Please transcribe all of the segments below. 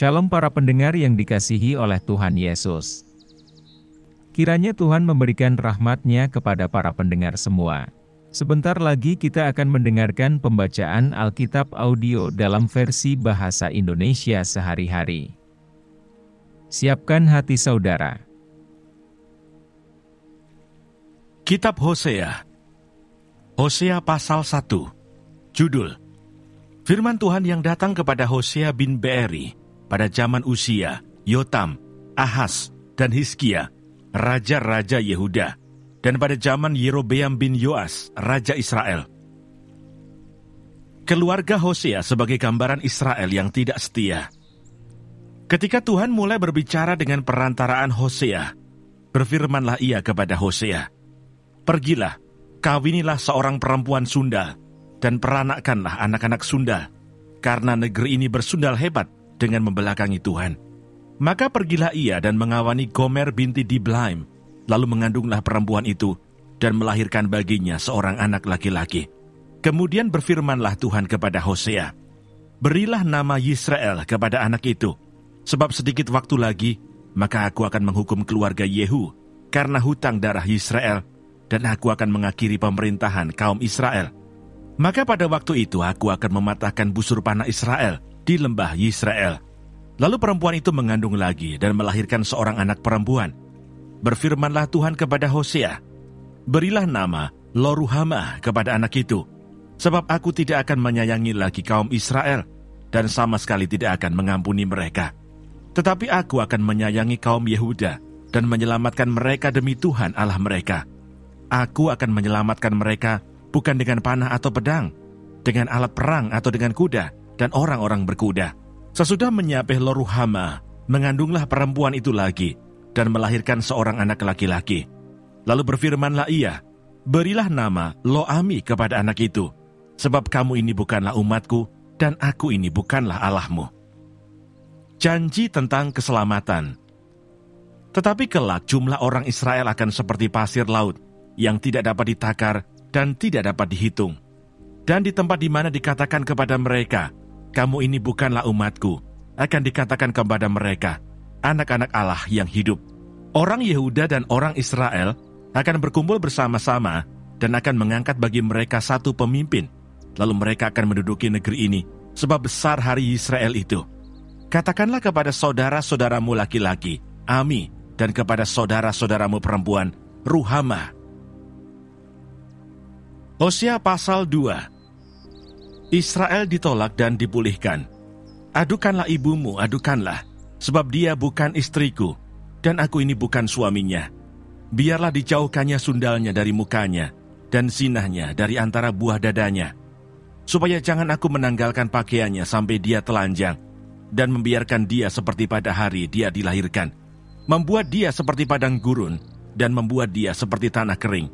Shalom para pendengar yang dikasihi oleh Tuhan Yesus. Kiranya Tuhan memberikan rahmat-Nya kepada para pendengar semua. Sebentar lagi kita akan mendengarkan pembacaan Alkitab audio dalam versi bahasa Indonesia sehari-hari. Siapkan hati saudara. Kitab Hosea. Hosea pasal 1. Judul: Firman Tuhan yang datang kepada Hosea bin Beeri pada zaman Usia, Yotam, Ahaz, dan Hizkia, raja-raja Yehuda, dan pada zaman Yerobeam bin Yoas, raja Israel. Keluarga Hosea sebagai gambaran Israel yang tidak setia. Ketika Tuhan mulai berbicara dengan perantaraan Hosea, berfirmanlah Ia kepada Hosea, "Pergilah, kawinilah seorang perempuan sundal, dan peranakkanlah anak-anak sundal, karena negeri ini bersundal hebat dengan membelakangi Tuhan." Maka pergilah ia dan mengawani Gomer binti Diblaim, lalu mengandunglah perempuan itu, dan melahirkan baginya seorang anak laki-laki. Kemudian berfirmanlah Tuhan kepada Hosea, "Berilah nama Yisrael kepada anak itu, sebab sedikit waktu lagi, maka aku akan menghukum keluarga Yehu, karena hutang darah Yisrael, dan aku akan mengakhiri pemerintahan kaum Israel. Maka pada waktu itu aku akan mematahkan busur panah Israel di lembah Yisrael." Lalu perempuan itu mengandung lagi dan melahirkan seorang anak perempuan. Berfirmanlah Tuhan kepada Hosea, "Berilah nama Lo-ruhamah kepada anak itu, sebab aku tidak akan menyayangi lagi kaum Israel, dan sama sekali tidak akan mengampuni mereka. Tetapi aku akan menyayangi kaum Yehuda, dan menyelamatkan mereka demi Tuhan Allah mereka. Aku akan menyelamatkan mereka bukan dengan panah atau pedang, dengan alat perang atau dengan kuda dan orang-orang berkuda." Sesudah menyapih Lo-ruhamah, mengandunglah perempuan itu lagi, dan melahirkan seorang anak laki-laki. Lalu berfirmanlah ia, "Berilah nama Lo-ami kepada anak itu, sebab kamu ini bukanlah umatku, dan aku ini bukanlah Allahmu." Janji tentang keselamatan. Tetapi kelak jumlah orang Israel akan seperti pasir laut, yang tidak dapat ditakar dan tidak dapat dihitung. Dan di tempat di mana dikatakan kepada mereka, "Kamu ini bukanlah umatku," akan dikatakan kepada mereka, "Anak-anak Allah yang hidup." Orang Yehuda dan orang Israel akan berkumpul bersama-sama dan akan mengangkat bagi mereka satu pemimpin. Lalu mereka akan menduduki negeri ini, sebab besar hari Israel itu. Katakanlah kepada saudara-saudaramu laki-laki, "Ami," dan kepada saudara-saudaramu perempuan, "Ruhamah." Hosea pasal 2. Israel ditolak dan dipulihkan. Adukanlah ibumu, adukanlah, sebab dia bukan istriku, dan aku ini bukan suaminya. Biarlah dijauhkannya sundalnya dari mukanya, dan zinahnya dari antara buah dadanya, supaya jangan aku menanggalkan pakaiannya sampai dia telanjang, dan membiarkan dia seperti pada hari dia dilahirkan, membuat dia seperti padang gurun, dan membuat dia seperti tanah kering,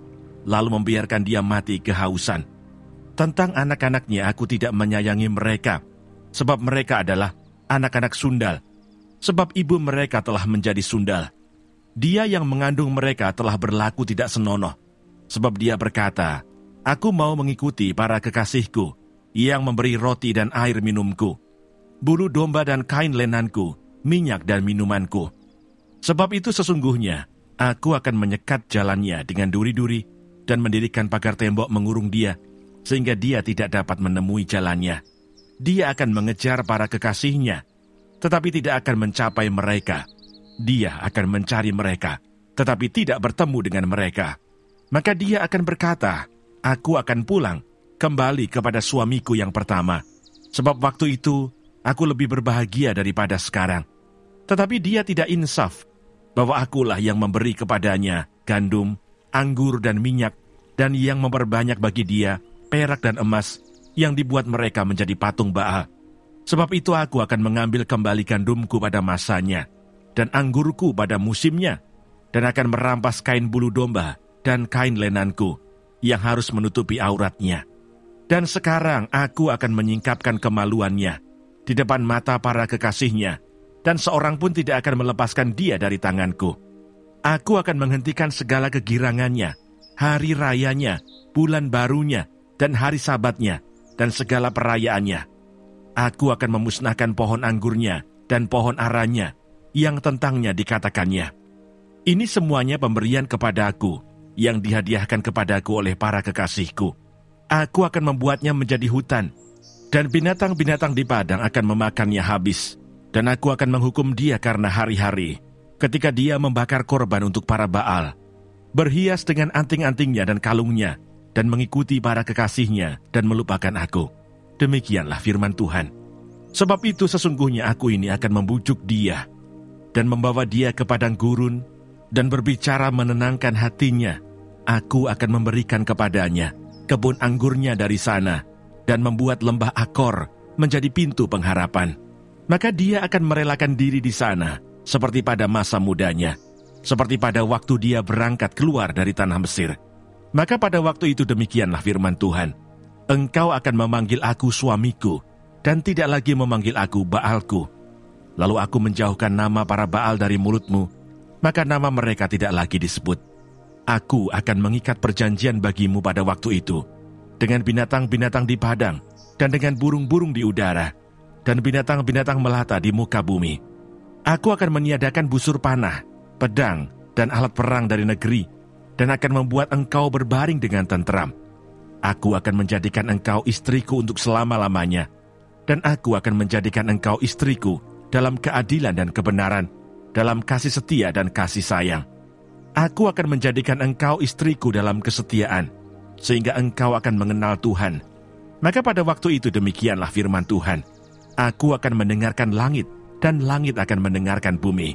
lalu membiarkan dia mati kehausan. Tentang anak-anaknya aku tidak menyayangi mereka, sebab mereka adalah anak-anak sundal, sebab ibu mereka telah menjadi sundal. Dia yang mengandung mereka telah berlaku tidak senonoh, sebab dia berkata, "Aku mau mengikuti para kekasihku, yang memberi roti dan air minumku, bulu domba dan kain lenanku, minyak dan minumanku. Sebab itu sesungguhnya, aku akan menyekat jalannya dengan duri-duri, dan mendirikan pagar tembok mengurung dia, sehingga dia tidak dapat menemui jalannya. Dia akan mengejar para kekasihnya, tetapi tidak akan mencapai mereka. Dia akan mencari mereka, tetapi tidak bertemu dengan mereka. Maka dia akan berkata, 'Aku akan pulang, kembali kepada suamiku yang pertama, sebab waktu itu aku lebih berbahagia daripada sekarang.' Tetapi dia tidak insaf, bahwa akulah yang memberi kepadanya gandum, anggur dan minyak, dan yang memperbanyak bagi dia perak dan emas, yang dibuat mereka menjadi patung Baal. Sebab itu aku akan mengambil kembali gandumku pada masanya, dan anggurku pada musimnya, dan akan merampas kain bulu domba dan kain lenanku, yang harus menutupi auratnya. Dan sekarang aku akan menyingkapkan kemaluannya di depan mata para kekasihnya, dan seorang pun tidak akan melepaskan dia dari tanganku. Aku akan menghentikan segala kegirangannya, hari rayanya, bulan barunya, dan hari sabatnya, dan segala perayaannya. Aku akan memusnahkan pohon anggurnya dan pohon aranya, yang tentangnya dikatakannya, "Ini semuanya pemberian kepadaku, yang dihadiahkan kepadaku oleh para kekasihku. Aku akan membuatnya menjadi hutan, dan binatang-binatang di padang akan memakannya habis. Dan aku akan menghukum dia karena hari-hari, ketika dia membakar korban untuk para Baal, berhias dengan anting-antingnya dan kalungnya, dan mengikuti para kekasihnya dan melupakan aku." Demikianlah firman Tuhan. "Sebab itu sesungguhnya aku ini akan membujuk dia, dan membawa dia ke padang gurun, dan berbicara menenangkan hatinya. Aku akan memberikan kepadanya kebun anggurnya dari sana, dan membuat lembah Akor menjadi pintu pengharapan. Maka dia akan merelakan diri di sana, seperti pada masa mudanya, seperti pada waktu dia berangkat keluar dari tanah Mesir. Maka pada waktu itu demikianlah firman Tuhan, engkau akan memanggil aku suamiku, dan tidak lagi memanggil aku Baalku. Lalu aku menjauhkan nama para Baal dari mulutmu, maka nama mereka tidak lagi disebut. Aku akan mengikat perjanjian bagimu pada waktu itu, dengan binatang-binatang di padang, dan dengan burung-burung di udara, dan binatang-binatang melata di muka bumi. Aku akan meniadakan busur panah, pedang, dan alat perang dari negeri, dan akan membuat engkau berbaring dengan tentram. Aku akan menjadikan engkau istriku untuk selama-lamanya, dan aku akan menjadikan engkau istriku dalam keadilan dan kebenaran, dalam kasih setia dan kasih sayang. Aku akan menjadikan engkau istriku dalam kesetiaan, sehingga engkau akan mengenal Tuhan. Maka pada waktu itu demikianlah firman Tuhan, aku akan mendengarkan langit, dan langit akan mendengarkan bumi.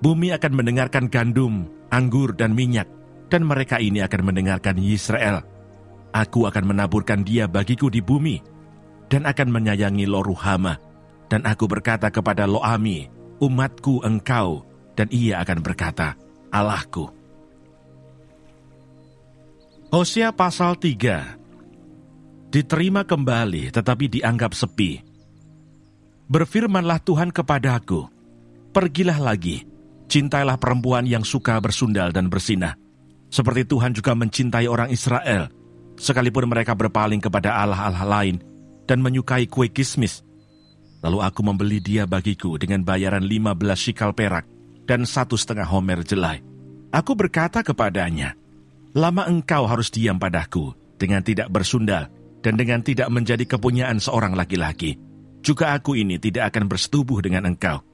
Bumi akan mendengarkan gandum, anggur, dan minyak, dan mereka ini akan mendengarkan Yisrael. Aku akan menaburkan dia bagiku di bumi, dan akan menyayangi Lo-ruhama. Dan aku berkata kepada Lo-ami, umatku engkau, dan ia akan berkata, Allahku. Hosea pasal 3. Diterima kembali tetapi dianggap sepi. Berfirmanlah Tuhan kepadaku, pergilah lagi, cintailah perempuan yang suka bersundal dan bersinah, seperti Tuhan juga mencintai orang Israel, sekalipun mereka berpaling kepada allah-allah lain dan menyukai kue kismis. Lalu aku membeli dia bagiku dengan bayaran 15 shikal perak dan 1,5 homer jelai. Aku berkata kepadanya, lama engkau harus diam padaku dengan tidak bersundal dan dengan tidak menjadi kepunyaan seorang laki-laki. Juga aku ini tidak akan bersetubuh dengan engkau.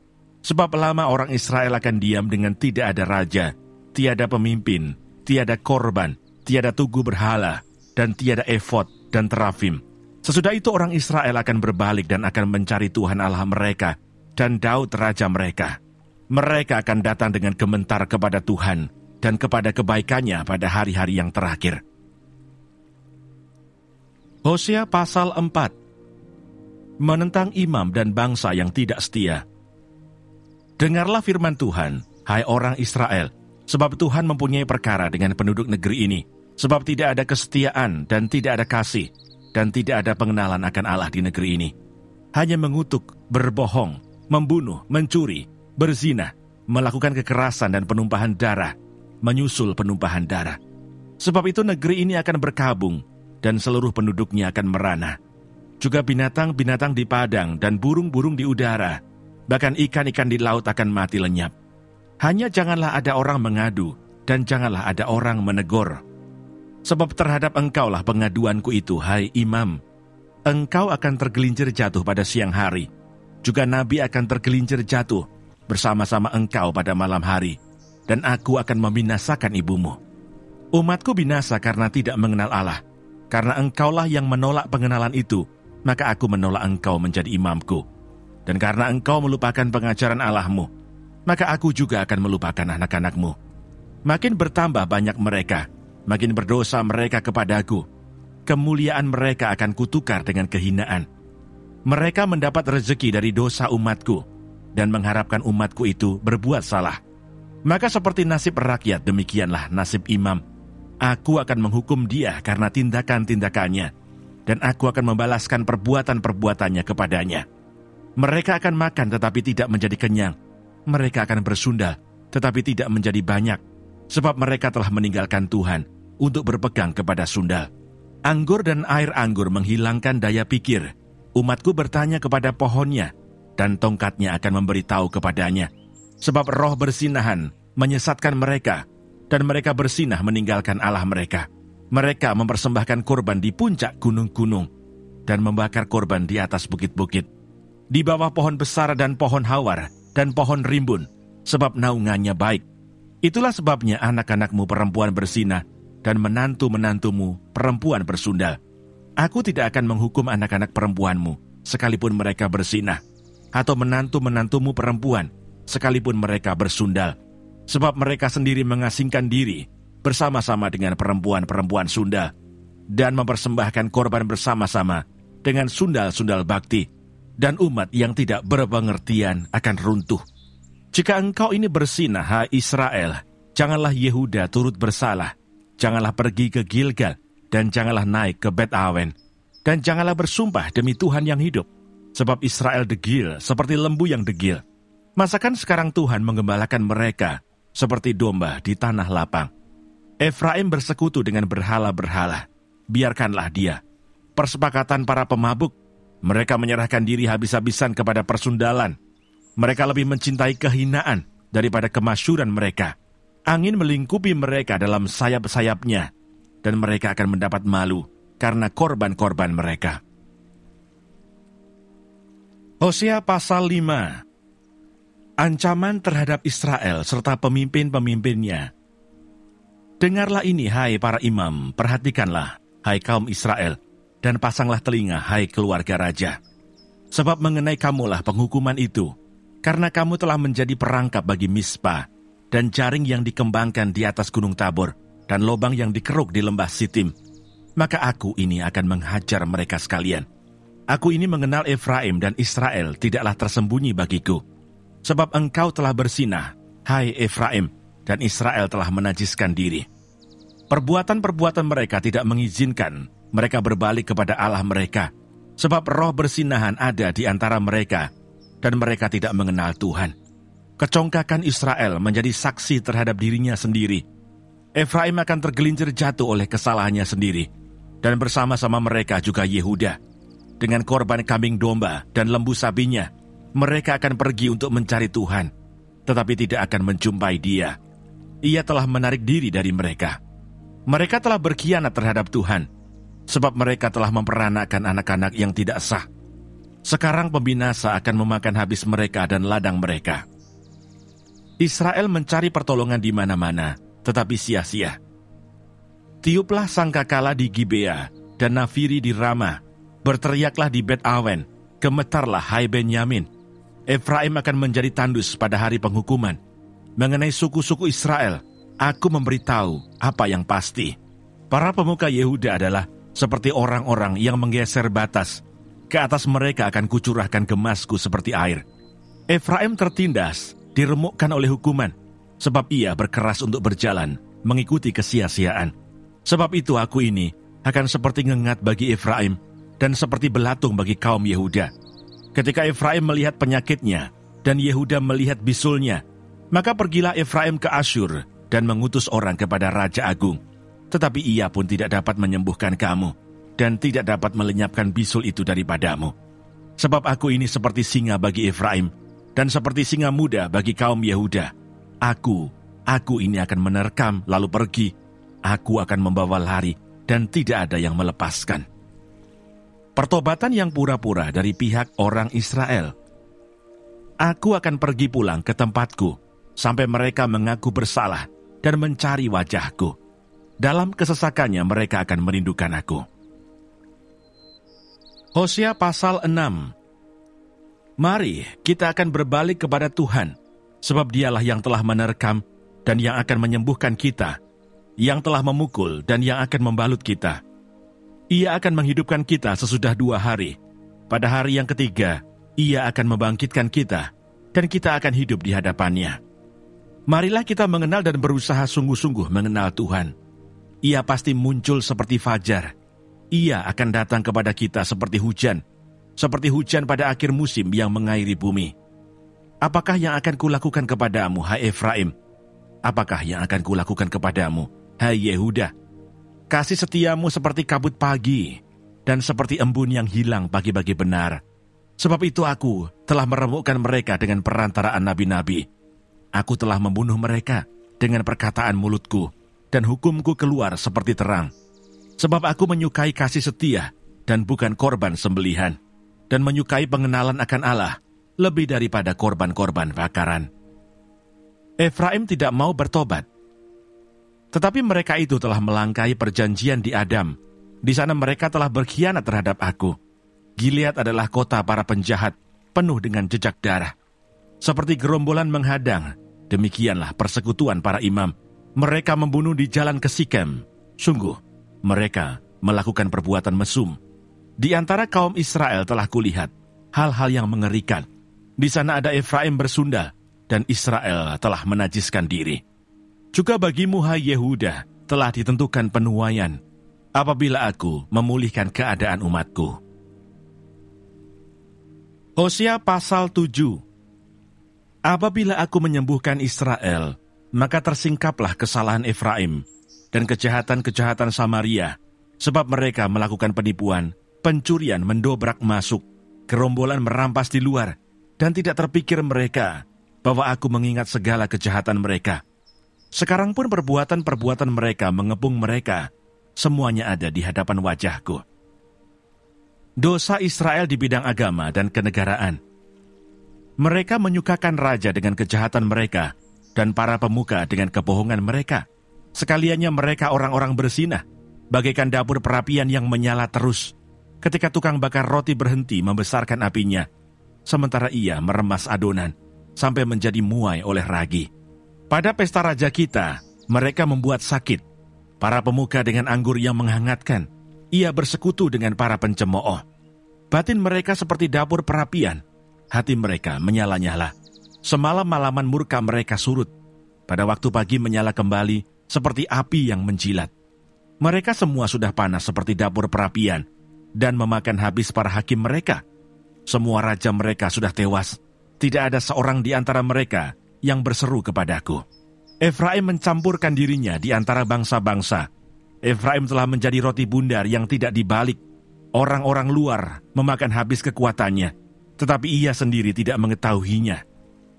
Sebab lama orang Israel akan diam dengan tidak ada raja, tiada pemimpin, tiada korban, tiada tugu berhala, dan tiada efod dan terafim. Sesudah itu orang Israel akan berbalik dan akan mencari Tuhan Allah mereka dan Daud raja mereka. Mereka akan datang dengan gementar kepada Tuhan dan kepada kebaikannya pada hari-hari yang terakhir. Hosea pasal 4. Menentang imam dan bangsa yang tidak setia. Dengarlah firman Tuhan, hai orang Israel, sebab Tuhan mempunyai perkara dengan penduduk negeri ini, sebab tidak ada kesetiaan dan tidak ada kasih, dan tidak ada pengenalan akan Allah di negeri ini. Hanya mengutuk, berbohong, membunuh, mencuri, berzina, melakukan kekerasan dan penumpahan darah, menyusul penumpahan darah. Sebab itu negeri ini akan berkabung, dan seluruh penduduknya akan merana. Juga binatang-binatang di padang dan burung-burung di udara, bahkan ikan-ikan di laut akan mati lenyap. Hanya janganlah ada orang mengadu, dan janganlah ada orang menegur. Sebab terhadap engkaulah pengaduanku itu, hai imam. Engkau akan tergelincir jatuh pada siang hari. Juga nabi akan tergelincir jatuh bersama-sama engkau pada malam hari. Dan aku akan membinasakan ibumu. Umatku binasa karena tidak mengenal Allah. Karena engkaulah yang menolak pengenalan itu, maka aku menolak engkau menjadi imamku. Dan karena engkau melupakan pengajaran Allahmu, maka aku juga akan melupakan anak-anakmu. Makin bertambah banyak mereka, makin berdosa mereka kepadaku. Kemuliaan mereka akan kutukar dengan kehinaan. Mereka mendapat rezeki dari dosa umatku, dan mengharapkan umatku itu berbuat salah. Maka seperti nasib rakyat, demikianlah nasib imam. Aku akan menghukum dia karena tindakan-tindakannya, dan aku akan membalaskan perbuatan-perbuatannya kepadanya. Mereka akan makan tetapi tidak menjadi kenyang. Mereka akan bersundal tetapi tidak menjadi banyak, sebab mereka telah meninggalkan Tuhan untuk berpegang kepada sundal. Anggur dan air anggur menghilangkan daya pikir. Umatku bertanya kepada pohonnya, dan tongkatnya akan memberitahu kepadanya. Sebab roh bersinahan menyesatkan mereka, dan mereka bersinah meninggalkan Allah mereka. Mereka mempersembahkan korban di puncak gunung-gunung, dan membakar korban di atas bukit-bukit, di bawah pohon besar dan pohon hawar, dan pohon rimbun, sebab naungannya baik. Itulah sebabnya anak-anakmu perempuan bersinah, dan menantu-menantumu perempuan bersundal. Aku tidak akan menghukum anak-anak perempuanmu, sekalipun mereka bersinah, atau menantu-menantumu perempuan, sekalipun mereka bersundal. Sebab mereka sendiri mengasingkan diri bersama-sama dengan perempuan-perempuan sundal, dan mempersembahkan korban bersama-sama dengan sundal-sundal bakti, dan umat yang tidak berpengertian akan runtuh. Jika engkau ini bersinah, hai Israel, janganlah Yehuda turut bersalah. Janganlah pergi ke Gilgal, dan janganlah naik ke Bet-Awen, dan janganlah bersumpah demi Tuhan yang hidup, sebab Israel degil seperti lembu yang degil. Masakan sekarang Tuhan menggembalakan mereka seperti domba di tanah lapang. Efraim bersekutu dengan berhala-berhala, biarkanlah dia. Persepakatan para pemabuk, mereka menyerahkan diri habis-habisan kepada persundalan. Mereka lebih mencintai kehinaan daripada kemasyhuran mereka. Angin melingkupi mereka dalam sayap-sayapnya, dan mereka akan mendapat malu karena korban-korban mereka. Hosea pasal 5. Ancaman terhadap Israel serta pemimpin-pemimpinnya. Dengarlah ini, hai para imam, perhatikanlah, hai kaum Israel, dan pasanglah telinga, hai keluarga raja. Sebab mengenai kamulah penghukuman itu, karena kamu telah menjadi perangkap bagi Mispa, dan jaring yang dikembangkan di atas gunung Tabor, dan lobang yang dikeruk di lembah Sitim. Maka aku ini akan menghajar mereka sekalian. Aku ini mengenal Efraim dan Israel tidaklah tersembunyi bagiku. Sebab engkau telah bersinah, hai Efraim, dan Israel telah menajiskan diri. Perbuatan-perbuatan mereka tidak mengizinkan mereka berbalik kepada Allah mereka. Sebab roh bersinahan ada di antara mereka, dan mereka tidak mengenal Tuhan. Kecongkakan Israel menjadi saksi terhadap dirinya sendiri. Efraim akan tergelincir jatuh oleh kesalahannya sendiri, dan bersama-sama mereka juga Yehuda. Dengan korban kambing domba dan lembu sapinya, mereka akan pergi untuk mencari Tuhan, tetapi tidak akan menjumpai Dia. Ia telah menarik diri dari mereka. Mereka telah berkhianat terhadap Tuhan, sebab mereka telah memperanakan anak-anak yang tidak sah. Sekarang pembinasa akan memakan habis mereka dan ladang mereka. Israel mencari pertolongan di mana-mana, tetapi sia-sia. Tiuplah sangkakala di Gibea dan nafiri di Rama. Berteriaklah di Bet-Awen, gemetarlah hai Benyamin. Efraim akan menjadi tandus pada hari penghukuman. Mengenai suku-suku Israel, aku memberitahu apa yang pasti. Para pemuka Yehuda adalah seperti orang-orang yang menggeser batas. Ke atas mereka akan kucurahkan gemasku seperti air. Efraim tertindas, diremukkan oleh hukuman, sebab ia berkeras untuk berjalan, mengikuti kesia-siaan. Sebab itu aku ini akan seperti ngengat bagi Efraim, dan seperti belatung bagi kaum Yehuda. Ketika Efraim melihat penyakitnya, dan Yehuda melihat bisulnya, maka pergilah Efraim ke Asyur, dan mengutus orang kepada Raja Agung. Tetapi ia pun tidak dapat menyembuhkan kamu, dan tidak dapat melenyapkan bisul itu daripadamu. Sebab aku ini seperti singa bagi Efraim, dan seperti singa muda bagi kaum Yehuda. Aku ini akan menerkam lalu pergi. Aku akan membawa lari, dan tidak ada yang melepaskan. Pertobatan yang pura-pura dari pihak orang Israel. Aku akan pergi pulang ke tempatku, sampai mereka mengaku bersalah dan mencari wajahku. Dalam kesesakannya mereka akan merindukan aku. Hosea pasal 6. Mari kita akan berbalik kepada Tuhan, sebab Dialah yang telah menerkam dan yang akan menyembuhkan kita, yang telah memukul dan yang akan membalut kita. Ia akan menghidupkan kita sesudah 2 hari. Pada hari yang ketiga, Ia akan membangkitkan kita, dan kita akan hidup di hadapannya. Marilah kita mengenal dan berusaha sungguh-sungguh mengenal Tuhan. Ia pasti muncul seperti fajar. Ia akan datang kepada kita seperti hujan pada akhir musim yang mengairi bumi. Apakah yang akan kulakukan kepadamu, hai Efraim? Apakah yang akan kulakukan kepadamu, hai Yehuda? Kasih setiamu seperti kabut pagi, dan seperti embun yang hilang pagi-pagi benar. Sebab itu aku telah meremukkan mereka dengan perantaraan nabi-nabi. Aku telah membunuh mereka dengan perkataan mulutku, dan hukumku keluar seperti terang. Sebab aku menyukai kasih setia dan bukan korban sembelihan, dan menyukai pengenalan akan Allah lebih daripada korban-korban bakaran. Efraim tidak mau bertobat. Tetapi mereka itu telah melangkahi perjanjian di Adam. Di sana mereka telah berkhianat terhadap aku. Gilead adalah kota para penjahat, penuh dengan jejak darah. Seperti gerombolan menghadang, demikianlah persekutuan para imam. Mereka membunuh di jalan ke Sikem. Sungguh, mereka melakukan perbuatan mesum. Di antara kaum Israel telah kulihat hal-hal yang mengerikan. Di sana ada Efraim bersundal, dan Israel telah menajiskan diri. Juga bagimu, hai Yehuda, telah ditentukan penuaian, apabila aku memulihkan keadaan umatku. Hosea pasal 7. Apabila aku menyembuhkan Israel, maka tersingkaplah kesalahan Efraim dan kejahatan-kejahatan Samaria, sebab mereka melakukan penipuan, pencurian mendobrak masuk, gerombolan merampas di luar, dan tidak terpikir mereka bahwa aku mengingat segala kejahatan mereka. Sekarang pun perbuatan-perbuatan mereka mengepung mereka, semuanya ada di hadapan wajahku. Dosa Israel di bidang agama dan kenegaraan. Mereka menyukakan raja dengan kejahatan mereka, dan para pemuka dengan kebohongan mereka. Sekaliannya mereka orang-orang bersinah, bagaikan dapur perapian yang menyala terus, ketika tukang bakar roti berhenti membesarkan apinya, sementara ia meremas adonan, sampai menjadi muai oleh ragi. Pada pesta raja kita, mereka membuat sakit. Para pemuka dengan anggur yang menghangatkan, ia bersekutu dengan para pencemooh. Batin mereka seperti dapur perapian, hati mereka menyala-nyala. Semalam-malaman murka mereka surut, pada waktu pagi menyala kembali seperti api yang menjilat. Mereka semua sudah panas seperti dapur perapian, dan memakan habis para hakim mereka. Semua raja mereka sudah tewas, tidak ada seorang di antara mereka yang berseru kepadaku. Efraim mencampurkan dirinya di antara bangsa-bangsa. Efraim telah menjadi roti bundar yang tidak dibalik. Orang-orang luar memakan habis kekuatannya, tetapi ia sendiri tidak mengetahuinya.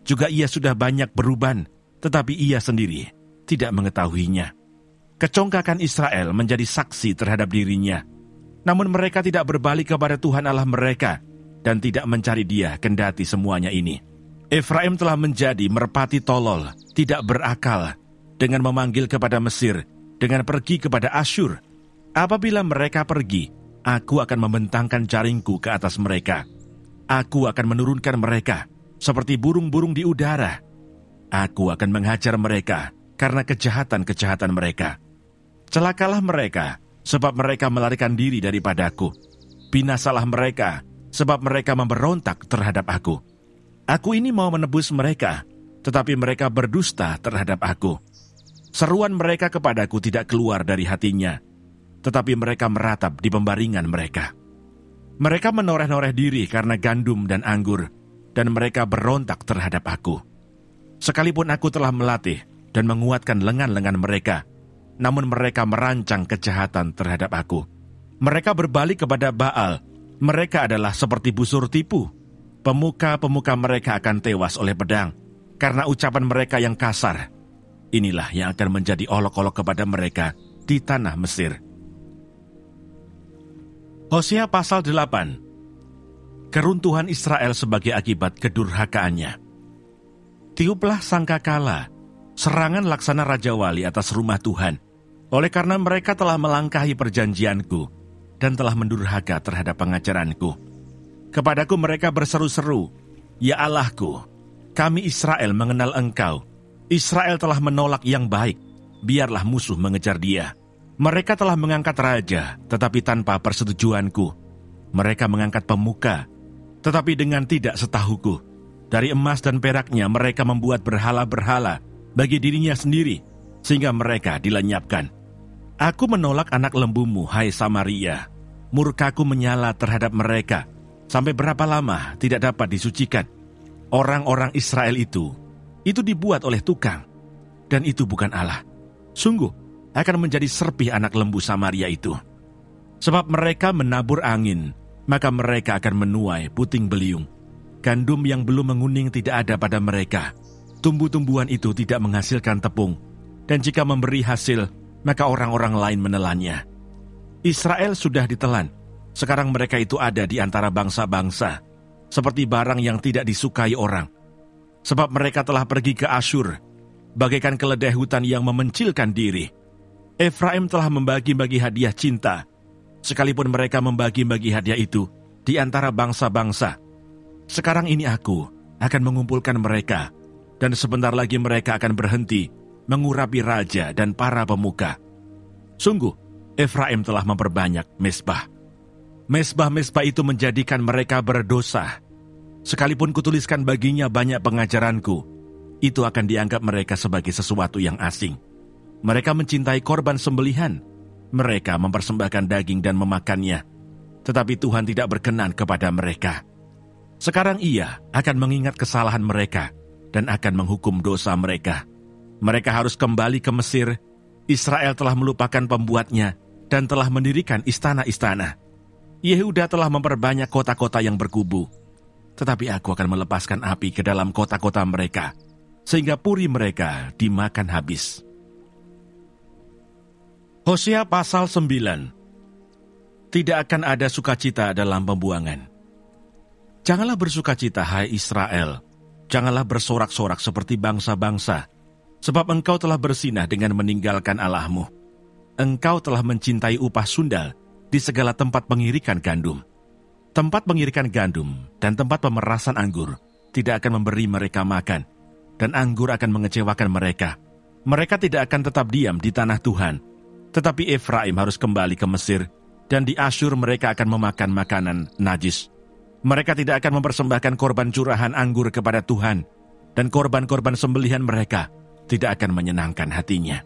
Juga ia sudah banyak beruban, tetapi ia sendiri tidak mengetahuinya. Kecongkakan Israel menjadi saksi terhadap dirinya. Namun mereka tidak berbalik kepada Tuhan Allah mereka, dan tidak mencari Dia kendati semuanya ini. Efraim telah menjadi merpati tolol, tidak berakal, dengan memanggil kepada Mesir, dengan pergi kepada Asyur. Apabila mereka pergi, aku akan membentangkan jaringku ke atas mereka. Aku akan menurunkan mereka seperti burung-burung di udara. Aku akan menghajar mereka karena kejahatan-kejahatan mereka. Celakalah mereka, sebab mereka melarikan diri daripadaku. Binasalah mereka, sebab mereka memberontak terhadap aku. Aku ini mau menebus mereka, tetapi mereka berdusta terhadap aku. Seruan mereka kepadaku tidak keluar dari hatinya, tetapi mereka meratap di pembaringan mereka. Mereka menoreh-noreh diri karena gandum dan anggur, dan mereka berontak terhadap aku. Sekalipun aku telah melatih dan menguatkan lengan-lengan mereka, namun mereka merancang kejahatan terhadap aku. Mereka berbalik kepada Baal. Mereka adalah seperti busur tipu. Pemuka-pemuka mereka akan tewas oleh pedang, karena ucapan mereka yang kasar. Inilah yang akan menjadi olok-olok kepada mereka di tanah Mesir. Hosea pasal 8. Keruntuhan Israel sebagai akibat kedurhakaannya. Tiuplah sangkakala, serangan laksana Raja Wali atas rumah Tuhan, oleh karena mereka telah melangkahi perjanjianku dan telah mendurhaka terhadap pengajaranku. Kepadaku mereka berseru-seru, "Ya Allahku, kami Israel mengenal Engkau." Israel telah menolak yang baik, biarlah musuh mengejar dia. Mereka telah mengangkat raja, tetapi tanpa persetujuanku. Mereka mengangkat pemuka, tetapi dengan tidak setahuku. Dari emas dan peraknya mereka membuat berhala-berhala bagi dirinya sendiri, sehingga mereka dilenyapkan. Aku menolak anak lembumu, hai Samaria. Murkaku menyala terhadap mereka, sampai berapa lama tidak dapat disucikan. Orang-orang Israel itu dibuat oleh tukang, dan itu bukan Allah. Sungguh, akan menjadi serpih anak lembu Samaria itu. Sebab mereka menabur angin, maka mereka akan menuai puting beliung. Gandum yang belum menguning tidak ada pada mereka. Tumbuh-tumbuhan itu tidak menghasilkan tepung, dan jika memberi hasil, maka orang-orang lain menelannya. Israel sudah ditelan. Sekarang mereka itu ada di antara bangsa-bangsa, seperti barang yang tidak disukai orang. Sebab mereka telah pergi ke Asyur, bagaikan keledai hutan yang memencilkan diri. Efraim telah membagi-bagi hadiah cinta, sekalipun mereka membagi-bagi hadiah itu di antara bangsa-bangsa. Sekarang ini aku akan mengumpulkan mereka, dan sebentar lagi mereka akan berhenti mengurapi raja dan para pemuka. Sungguh, Efraim telah memperbanyak mezbah. Mezbah-mezbah itu menjadikan mereka berdosa. Sekalipun kutuliskan baginya banyak pengajaranku, itu akan dianggap mereka sebagai sesuatu yang asing. Mereka mencintai korban sembelihan. Mereka mempersembahkan daging dan memakannya. Tetapi Tuhan tidak berkenan kepada mereka. Sekarang Ia akan mengingat kesalahan mereka dan akan menghukum dosa mereka. Mereka harus kembali ke Mesir. Israel telah melupakan pembuatnya dan telah mendirikan istana-istana. Yehuda telah memperbanyak kota-kota yang berkubu. Tetapi aku akan melepaskan api ke dalam kota-kota mereka, sehingga puri mereka dimakan habis. Hosea pasal 9. Tidak akan ada sukacita dalam pembuangan. Janganlah bersukacita, hai Israel. Janganlah bersorak-sorak seperti bangsa-bangsa, sebab engkau telah bersinah dengan meninggalkan Allahmu. Engkau telah mencintai upah sundal di segala tempat pengirikan gandum. Tempat pengirikan gandum dan tempat pemerasan anggur tidak akan memberi mereka makan, dan anggur akan mengecewakan mereka. Mereka tidak akan tetap diam di tanah Tuhan, tetapi Efraim harus kembali ke Mesir, dan di Asyur mereka akan memakan makanan najis. Mereka tidak akan mempersembahkan korban curahan anggur kepada Tuhan, dan korban-korban sembelihan mereka tidak akan menyenangkan hatinya.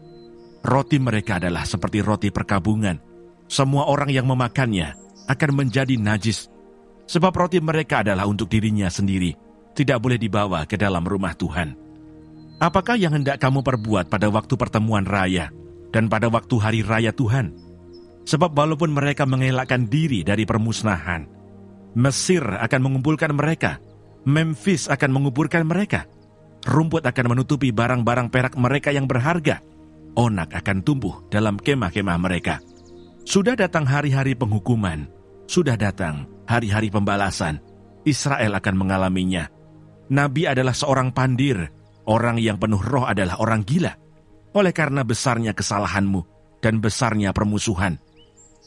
Roti mereka adalah seperti roti perkabungan. Semua orang yang memakannya akan menjadi najis. Sebab roti mereka adalah untuk dirinya sendiri, tidak boleh dibawa ke dalam rumah Tuhan. Apakah yang hendak kamu perbuat pada waktu pertemuan raya dan pada waktu hari raya Tuhan? Sebab walaupun mereka mengelakkan diri dari permusnahan, Mesir akan mengumpulkan mereka, Memphis akan menguburkan mereka, rumput akan menutupi barang-barang perak mereka yang berharga, onak akan tumbuh dalam kemah-kemah mereka. Sudah datang hari-hari penghukuman, sudah datang hari-hari pembalasan. Israel akan mengalaminya. Nabi adalah seorang pandir, orang yang penuh roh adalah orang gila. Oleh karena besarnya kesalahanmu dan besarnya permusuhan,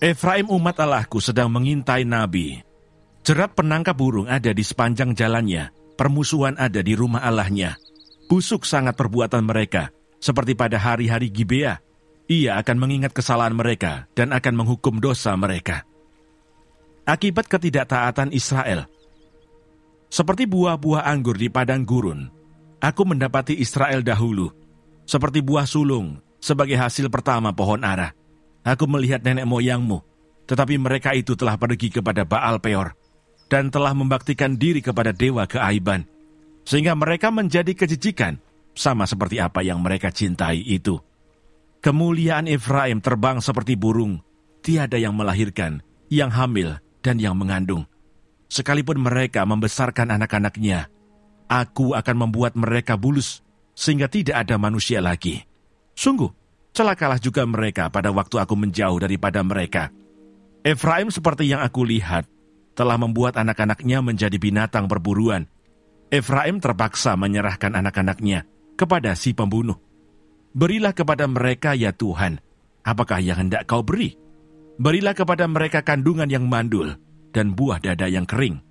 Efraim umat Allahku sedang mengintai nabi. Jerat penangkap burung ada di sepanjang jalannya, permusuhan ada di rumah Allahnya. Busuk sangat perbuatan mereka, seperti pada hari-hari Gibea. Ia akan mengingat kesalahan mereka dan akan menghukum dosa mereka. Akibat ketidaktaatan Israel, seperti buah-buah anggur di padang gurun, aku mendapati Israel dahulu, seperti buah sulung, sebagai hasil pertama pohon ara. Aku melihat nenek moyangmu, tetapi mereka itu telah pergi kepada Baal Peor, dan telah membaktikan diri kepada dewa keaiban, sehingga mereka menjadi kejijikan, sama seperti apa yang mereka cintai itu. Kemuliaan Efraim terbang seperti burung, tiada yang melahirkan, yang hamil, dan yang mengandung. Sekalipun mereka membesarkan anak-anaknya, aku akan membuat mereka bulus, sehingga tidak ada manusia lagi. Sungguh, celakalah juga mereka pada waktu aku menjauh daripada mereka. Efraim seperti yang aku lihat, telah membuat anak-anaknya menjadi binatang perburuan. Efraim terpaksa menyerahkan anak-anaknya kepada si pembunuh. Berilah kepada mereka, ya Tuhan, apakah yang hendak kau beri? Berilah kepada mereka kandungan yang mandul dan buah dada yang kering.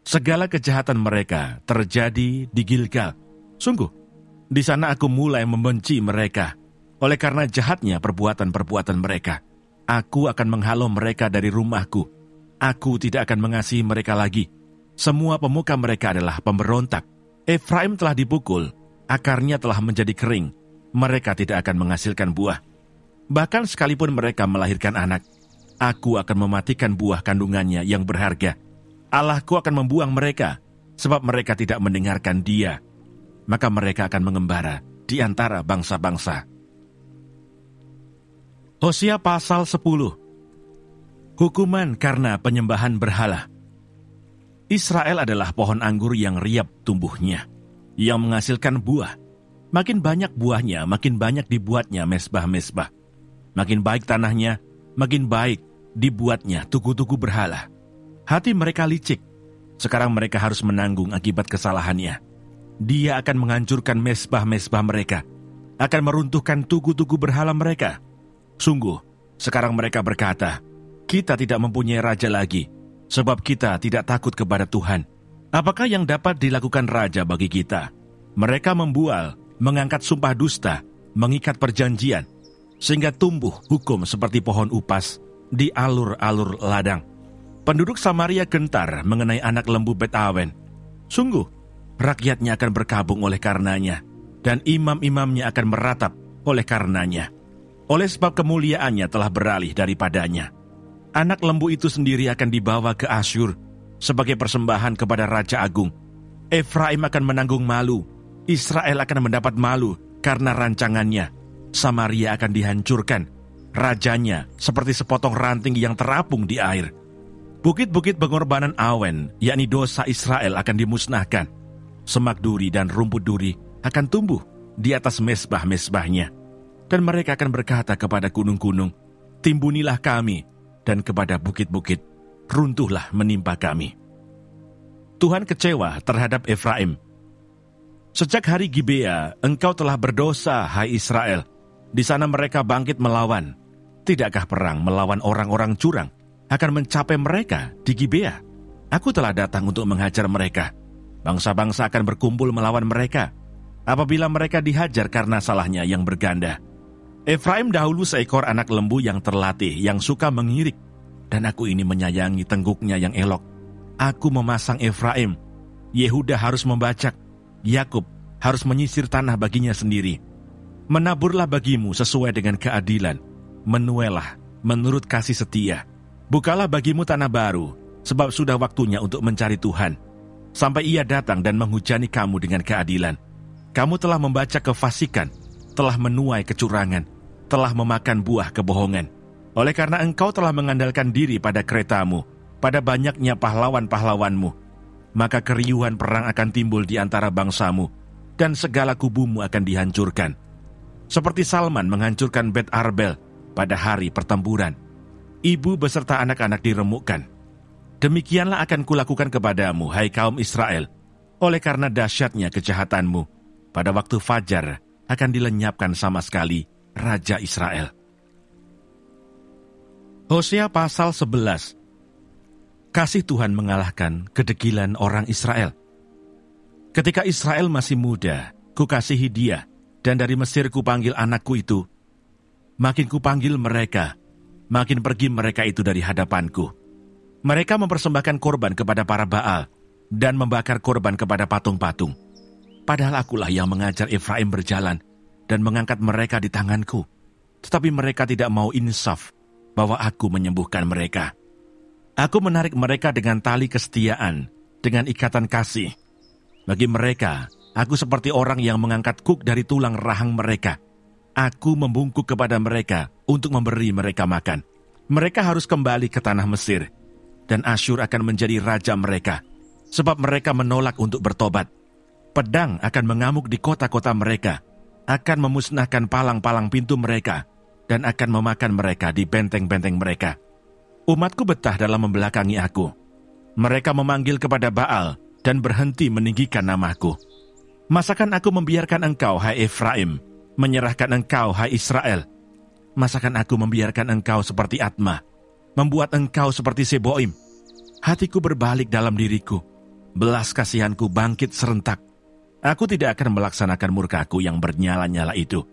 Segala kejahatan mereka terjadi di Gilgal. Sungguh, di sana aku mulai membenci mereka. Oleh karena jahatnya perbuatan-perbuatan mereka, aku akan menghalau mereka dari rumahku. Aku tidak akan mengasihi mereka lagi. Semua pemuka mereka adalah pemberontak. Efraim telah dipukul, akarnya telah menjadi kering. Mereka tidak akan menghasilkan buah. Bahkan sekalipun mereka melahirkan anak, aku akan mematikan buah kandungannya yang berharga. Allahku akan membuang mereka, sebab mereka tidak mendengarkan Dia. Maka mereka akan mengembara di antara bangsa-bangsa. Hosea pasal 10. Hukuman karena penyembahan berhala. Israel adalah pohon anggur yang riap tumbuhnya, yang menghasilkan buah. Makin banyak buahnya, makin banyak dibuatnya mesbah-mesbah. Makin baik tanahnya, makin baik dibuatnya tugu-tugu berhala. Hati mereka licik. Sekarang mereka harus menanggung akibat kesalahannya. Dia akan menghancurkan mesbah-mesbah mereka, akan meruntuhkan tugu-tugu berhala mereka. Sungguh, sekarang mereka berkata, kita tidak mempunyai raja lagi, sebab kita tidak takut kepada Tuhan. Apakah yang dapat dilakukan raja bagi kita? Mereka membual, mengangkat sumpah dusta, mengikat perjanjian, sehingga tumbuh hukum seperti pohon upas di alur-alur ladang. Penduduk Samaria gentar mengenai anak lembu Bet Awen. Sungguh, rakyatnya akan berkabung oleh karenanya, dan imam-imamnya akan meratap oleh karenanya. Oleh sebab kemuliaannya telah beralih daripadanya. Anak lembu itu sendiri akan dibawa ke Asyur sebagai persembahan kepada Raja Agung. Efraim akan menanggung malu, Israel akan mendapat malu karena rancangannya. Samaria akan dihancurkan, rajanya seperti sepotong ranting yang terapung di air. Bukit-bukit pengorbanan Awen, yakni dosa Israel, akan dimusnahkan. Semak duri dan rumput duri akan tumbuh di atas mesbah-mesbahnya. Dan mereka akan berkata kepada gunung-gunung, timbunilah kami, dan kepada bukit-bukit, runtuhlah menimpa kami. Tuhan kecewa terhadap Efraim. Sejak hari Gibea, engkau telah berdosa, hai Israel. Di sana mereka bangkit melawan. Tidakkah perang melawan orang-orang curang akan mencapai mereka di Gibea? Aku telah datang untuk menghajar mereka. Bangsa-bangsa akan berkumpul melawan mereka, apabila mereka dihajar karena salahnya yang berganda. Efraim dahulu seekor anak lembu yang terlatih, yang suka mengirik, dan aku ini menyayangi tengguknya yang elok. Aku memasang Efraim, Yehuda harus membacak, Yakub harus menyisir tanah baginya sendiri. Menaburlah bagimu sesuai dengan keadilan, menuailah menurut kasih setia. Bukalah bagimu tanah baru, sebab sudah waktunya untuk mencari Tuhan, sampai ia datang dan menghujani kamu dengan keadilan. Kamu telah membaca kefasikan, telah menuai kecurangan, telah memakan buah kebohongan. Oleh karena engkau telah mengandalkan diri pada keretamu, pada banyaknya pahlawan-pahlawanmu, maka keriuhan perang akan timbul di antara bangsamu, dan segala kubumu akan dihancurkan. Seperti Salman menghancurkan Bet Arbel pada hari pertempuran. Ibu beserta anak-anak diremukkan. Demikianlah akan kulakukan kepadamu, hai kaum Israel, oleh karena dahsyatnya kejahatanmu. Pada waktu fajar akan dilenyapkan sama sekali Raja Israel. Hosea pasal 11. Kasih Tuhan mengalahkan kedegilan orang Israel. Ketika Israel masih muda, kukasihi dia, dan dari Mesir kupanggil anakku itu. Makin kupanggil mereka, makin pergi mereka itu dari hadapanku. Mereka mempersembahkan korban kepada para Baal, dan membakar korban kepada patung-patung. Padahal akulah yang mengajar Efraim berjalan dan mengangkat mereka di tanganku. Tetapi mereka tidak mau insaf bahwa aku menyembuhkan mereka. Aku menarik mereka dengan tali kesetiaan, dengan ikatan kasih. Bagi mereka, aku seperti orang yang mengangkat kuk dari tulang rahang mereka. Aku membungkuk kepada mereka untuk memberi mereka makan. Mereka harus kembali ke tanah Mesir, dan Asyur akan menjadi raja mereka, sebab mereka menolak untuk bertobat. Pedang akan mengamuk di kota-kota mereka, akan memusnahkan palang-palang pintu mereka, dan akan memakan mereka di benteng-benteng mereka. Umatku betah dalam membelakangi aku. Mereka memanggil kepada Baal dan berhenti meninggikan namaku. Masakan aku membiarkan engkau, hai Efraim, menyerahkan engkau, hai Israel? Masakan aku membiarkan engkau seperti Atma, membuat engkau seperti Seboim? Hatiku berbalik dalam diriku, belas kasihanku bangkit serentak. Aku tidak akan melaksanakan murkaku yang bernyala-nyala itu.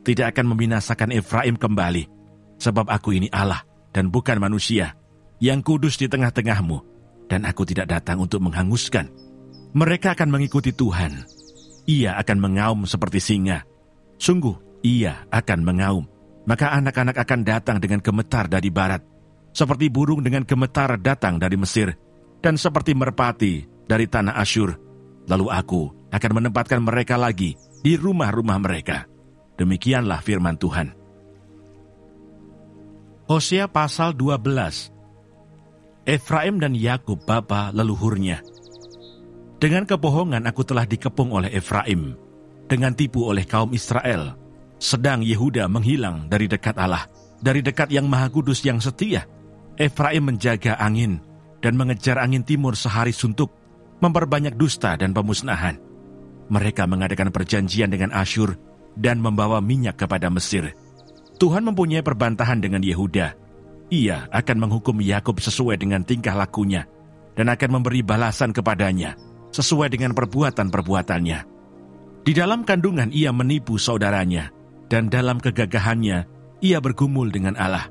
Tidak akan membinasakan Efraim kembali. Sebab aku ini Allah dan bukan manusia, yang kudus di tengah-tengahmu, dan aku tidak datang untuk menghanguskan. Mereka akan mengikuti Tuhan. Ia akan mengaum seperti singa. Sungguh, ia akan mengaum. Maka anak-anak akan datang dengan gemetar dari barat. Seperti burung dengan gemetar datang dari Mesir. Dan seperti merpati dari tanah Asyur. Lalu aku akan menempatkan mereka lagi di rumah-rumah mereka. Demikianlah firman Tuhan. Hosea pasal 12. Efraim dan Yakub bapa leluhurnya. Dengan kebohongan aku telah dikepung oleh Efraim, dengan tipu oleh kaum Israel. Sedang Yehuda menghilang dari dekat Allah, dari dekat Yang Maha Kudus yang setia. Efraim menjaga angin dan mengejar angin timur sehari suntuk, memperbanyak dusta dan pemusnahan. Mereka mengadakan perjanjian dengan Asyur dan membawa minyak kepada Mesir. Tuhan mempunyai perbantahan dengan Yehuda. Ia akan menghukum Yakub sesuai dengan tingkah lakunya dan akan memberi balasan kepadanya sesuai dengan perbuatan-perbuatannya. Di dalam kandungan ia menipu saudaranya, dan dalam kegagahannya ia bergumul dengan Allah.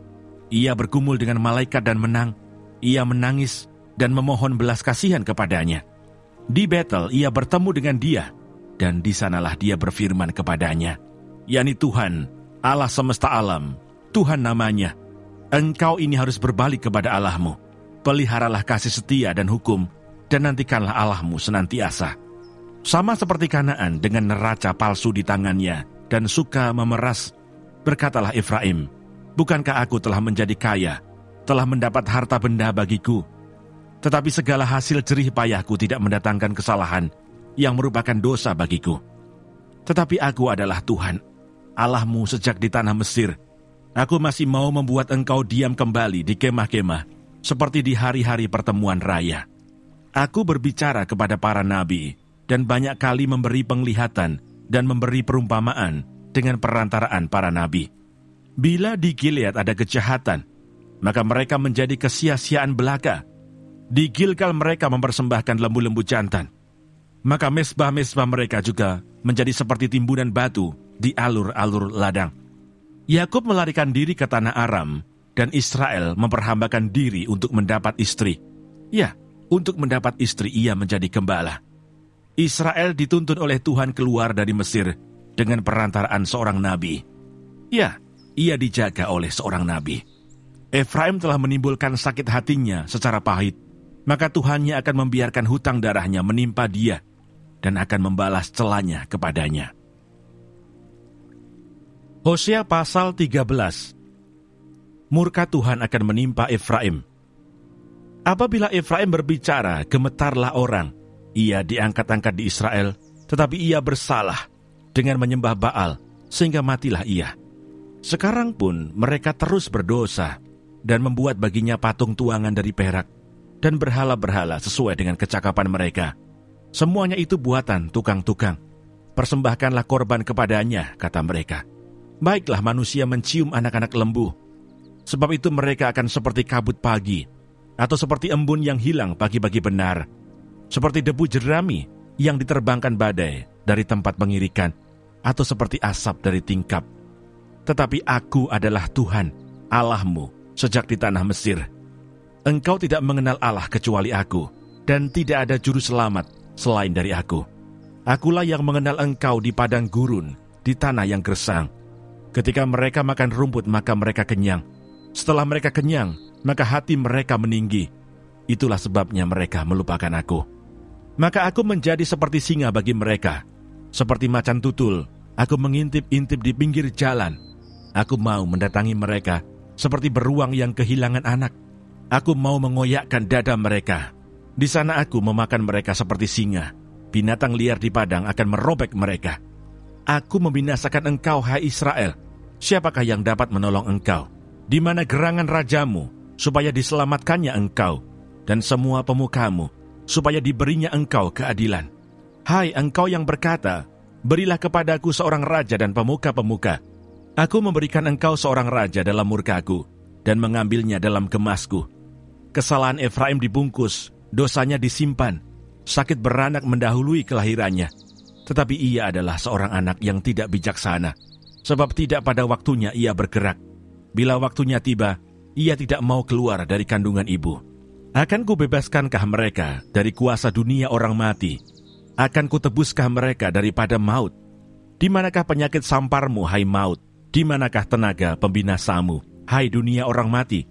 Ia bergumul dengan malaikat dan menang. Ia menangis dan memohon belas kasihan kepadanya. Di Betel ia bertemu dengan dia, dan di sanalah dia berfirman kepadanya, yakni Tuhan, Allah semesta alam, Tuhan namanya, engkau ini harus berbalik kepada Allahmu. Peliharalah kasih setia dan hukum, dan nantikanlah Allahmu senantiasa. Sama seperti Kanaan dengan neraca palsu di tangannya, dan suka memeras, berkatalah Efraim, bukankah aku telah menjadi kaya, telah mendapat harta benda bagiku? Tetapi segala hasil jerih payahku tidak mendatangkan kesalahan yang merupakan dosa bagiku. Tetapi aku adalah Tuhan, Allahmu sejak di tanah Mesir. Aku masih mau membuat engkau diam kembali di kemah-kemah, seperti di hari-hari pertemuan raya. Aku berbicara kepada para nabi, dan banyak kali memberi penglihatan dan memberi perumpamaan dengan perantaraan para nabi. Bila di Gilead ada kejahatan, maka mereka menjadi kesia-siaan belaka. Di Gilgal mereka mempersembahkan lembu-lembu jantan. Maka mesbah-mesbah mereka juga menjadi seperti timbunan batu di alur-alur ladang. Yakub melarikan diri ke tanah Aram, dan Israel memperhambakan diri untuk mendapat istri. Ya, untuk mendapat istri ia menjadi gembala. Israel dituntun oleh Tuhan keluar dari Mesir dengan perantaraan seorang nabi. Ya, ia dijaga oleh seorang nabi. Efraim telah menimbulkan sakit hatinya secara pahit, maka Tuhannya akan membiarkan hutang darahnya menimpa dia dan akan membalas celanya kepadanya. Hosea pasal 13. Murka Tuhan akan menimpa Efraim. Apabila Efraim berbicara, gemetarlah orang. Ia diangkat-angkat di Israel, tetapi ia bersalah dengan menyembah Baal, sehingga matilah ia. Sekarang pun mereka terus berdosa dan membuat baginya patung tuangan dari perak dan berhala-berhala sesuai dengan kecakapan mereka. Semuanya itu buatan tukang-tukang. Persembahkanlah korban kepadanya, kata mereka. Baiklah manusia mencium anak-anak lembu. Sebab itu mereka akan seperti kabut pagi, atau seperti embun yang hilang pagi-pagi benar, seperti debu jerami yang diterbangkan badai dari tempat pengirikan, atau seperti asap dari tingkap. Tetapi aku adalah Tuhan, Allahmu, sejak di tanah Mesir. Engkau tidak mengenal Allah kecuali aku, dan tidak ada juru selamat selain dari aku. Akulah yang mengenal engkau di padang gurun, di tanah yang gersang. Ketika mereka makan rumput, maka mereka kenyang. Setelah mereka kenyang, maka hati mereka meninggi. Itulah sebabnya mereka melupakan aku. Maka aku menjadi seperti singa bagi mereka. Seperti macan tutul, aku mengintip-intip di pinggir jalan. Aku mau mendatangi mereka, seperti beruang yang kehilangan anak. Aku mau mengoyakkan dada mereka. Di sana aku memakan mereka seperti singa. Binatang liar di padang akan merobek mereka. Aku membinasakan engkau, hai Israel. Siapakah yang dapat menolong engkau? Di mana gerangan rajamu, supaya diselamatkannya engkau, dan semua pemukamu, supaya diberinya engkau keadilan? Hai engkau yang berkata, berilah kepadaku seorang raja dan pemuka-pemuka. Aku memberikan engkau seorang raja dalam murkaku, dan mengambilnya dalam gemasku. Kesalahan Efraim dibungkus, dosanya disimpan. Sakit beranak mendahului kelahirannya. Tetapi ia adalah seorang anak yang tidak bijaksana, sebab tidak pada waktunya ia bergerak. Bila waktunya tiba, ia tidak mau keluar dari kandungan ibu. Akan kubebaskanKah mereka dari kuasa dunia orang mati? Akan kutebuskah mereka daripada maut? Di manakah penyakit samparmu, hai maut? Di manakah tenaga pembinasamu, hai dunia orang mati?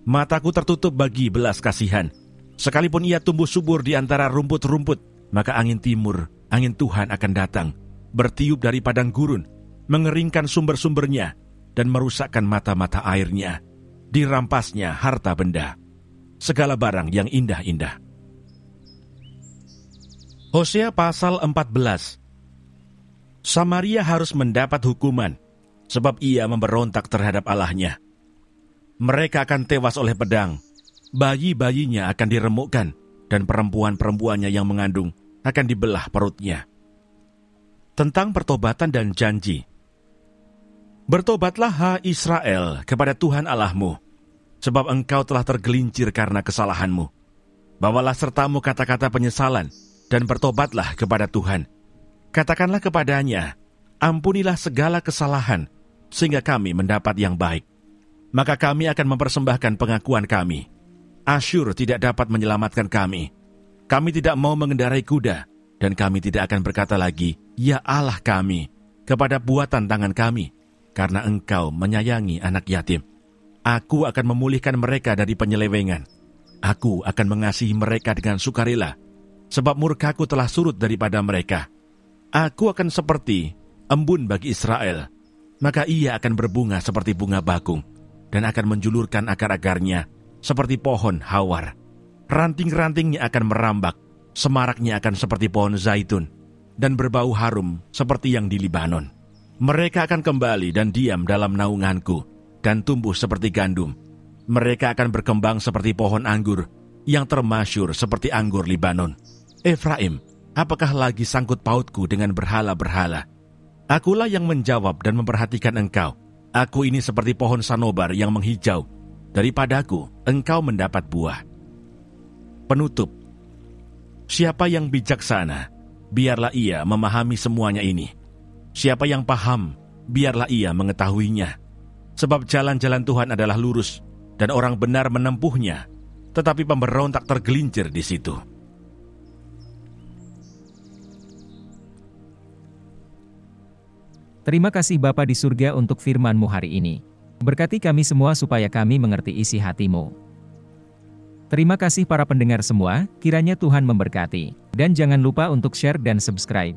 Mataku tertutup bagi belas kasihan. Sekalipun ia tumbuh subur di antara rumput-rumput, maka angin timur, angin Tuhan akan datang, bertiup dari padang gurun, mengeringkan sumber-sumbernya, dan merusakkan mata-mata airnya, dirampasnya harta benda. segala barang yang indah-indah. Hosea pasal 14. Samaria harus mendapat hukuman, sebab ia memberontak terhadap Allahnya. Mereka akan tewas oleh pedang, bayi-bayinya akan diremukkan, dan perempuan-perempuannya yang mengandung akan dibelah perutnya. Tentang pertobatan dan janji. Bertobatlah, hai Israel, kepada Tuhan Allahmu, sebab engkau telah tergelincir karena kesalahanmu. Bawalah sertamu kata-kata penyesalan, dan bertobatlah kepada Tuhan. Katakanlah kepadanya, ampunilah segala kesalahan, sehingga kami mendapat yang baik. Maka kami akan mempersembahkan pengakuan kami. Asyur tidak dapat menyelamatkan kami. Kami tidak mau mengendarai kuda, dan kami tidak akan berkata lagi, ya Allah kami, kepada buatan tangan kami, karena engkau menyayangi anak yatim. Aku akan memulihkan mereka dari penyelewengan. Aku akan mengasihi mereka dengan sukarela, sebab murkaku telah surut daripada mereka. Aku akan seperti embun bagi Israel, maka ia akan berbunga seperti bunga bakung, dan akan menjulurkan akar-akarnya seperti pohon hawar. Ranting-rantingnya akan merambak, semaraknya akan seperti pohon zaitun, dan berbau harum seperti yang di Libanon. Mereka akan kembali dan diam dalam naunganku, dan tumbuh seperti gandum. Mereka akan berkembang seperti pohon anggur, yang termasyur seperti anggur Libanon. Efraim, apakah lagi sangkut pautku dengan berhala-berhala? Akulah yang menjawab dan memperhatikan engkau. Aku ini seperti pohon sanobar yang menghijau. Daripadaku engkau mendapat buah. Penutup. Siapa yang bijaksana, biarlah ia memahami semuanya ini. Siapa yang paham, biarlah ia mengetahuinya. Sebab jalan-jalan Tuhan adalah lurus, dan orang benar menempuhnya, tetapi pemberontak tergelincir di situ. Terima kasih Bapa di surga untuk firman-Mu hari ini. Berkati kami semua supaya kami mengerti isi hati-Mu. Terima kasih para pendengar semua, kiranya Tuhan memberkati. Dan jangan lupa untuk share dan subscribe.